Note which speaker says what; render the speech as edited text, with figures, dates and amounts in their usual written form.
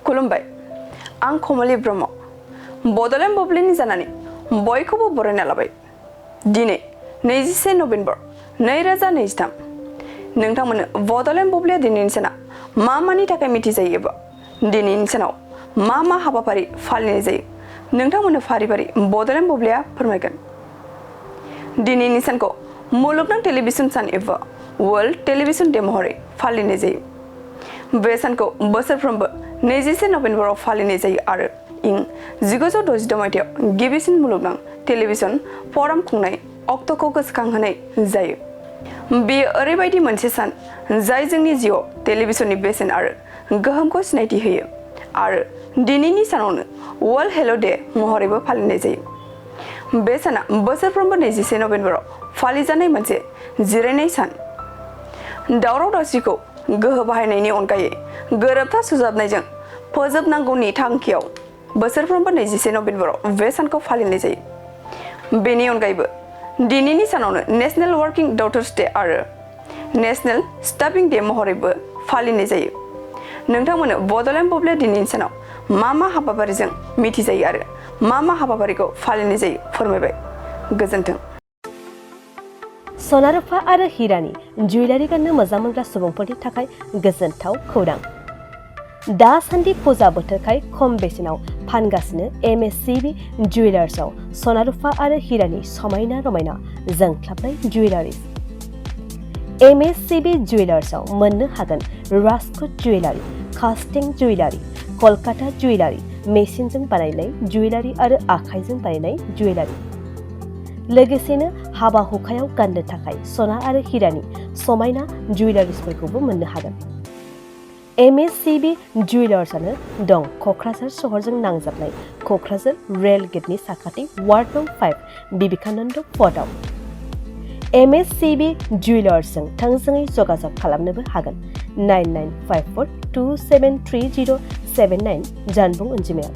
Speaker 1: खुलुमबाय आं कमलि ब्रह्म बड'लेण्ड बुब्लिनि जानानै बयखौबो बरायना लाबाय दिनै 21 नभेम्बर 2023 नोंथांमोननो बड'लेण्ड बुब्लिया दिनैनि साना मा मानि थाखाय मिथिजायो एबा दिनैनि सानाव मा हाबाफारि फालिनाय जायो नोंथांमोननो फारि फारि बड'लेण्ड बुब्लिया फोरमायगोन दिनैनि सानखौ मुलुगनां टेलिभिजन सान एबा वर्ल्ड टेलिभिजन डे महरै फालिनाय जायो बे सानखौ बोसोरफ्रोमबो 21 नभेम्बराव फालिनाय जायो आरो इं 1966 मायथाइयाव गिबिसिन मुलुगनां टेलिभिजन फराम खुंनाय अक्ट'खौ गोसोखांहोनाय जायो बेयो ओरैबायदि मोनसे सान जाय जोंनि जिउआव टेलिभिजननि बेसेन आरो गोहोमखौ सिनायथि होयो आरो दिनैनि सानावनो वर्ल्ड हेलो डे महरैबो फालिनाय जायो बे साना बोसोरफ्रोमबो 21 नभेम्बराव फालिजानाय मोनसे जिरायनाय सान दावराव दावसिखौ गोहो बाहायनायनि अनगायै गोरोबथा सुजाबनायजों फोजोबनांगौनि थांखियाव बोसोरफ्रोमबो 21 नभेम्बराव बे सानखौ फालिनाय जायो बेनि अनगायैबो दिनैनि सानावनो नेशनेल वर्किं डक्टर्स डे आरो नेशनेल स्टाफिं डे महरैबो फालिनाय जायो नोंथांमोननो बड'लेण्ड बुब्लिया दिनैनि सानाव मा हाबाफारिजों मिथिजायो आरो मा हाबाफारिखौ फालिनाय जायो फोरमायबाय गोजोन्थों
Speaker 2: सना रुफा आरो हिरानि जुवेलारि गाननो मोजां मोनग्रा सुबुंफोरनि थाखाय गोजोनथाव खौरां दासान्दि फुजा बोथोरखाय खम बेसेनाव फानगासिनो MSCB जुवेलार्सआव सना रुफा आरो हिरानि समायना रमायना जोंख्लाबनाय जुवेलारिज MSCB जुवेलार्सआव मोननो हागोन राजकोट जुवेलारि कास्टिं जुवेलारि कलकाता जुवेलारि मेसिनजों बानायनाय जुवेलारि आरो आखाइजों बानायनाय जुवेलारि लोगोसेनो हाबा हुखायाव गाननो थाखाय सना आरो हिरानि समायना जुवेलारिसफोरखौबो मोननो हागोन MSCB जुवेलार्सआनो दं क'क्राझार सहरजों नांजाबनाय क'क्राझार रेल गेटनि साखाथि वार्ड नं 5 बिबेकानन्द पथआव MSCB जुवेलार्सजों थोंजोङै जगाजग खालामनोबो हागोन 9954273079 जानबुं अनजिमायाव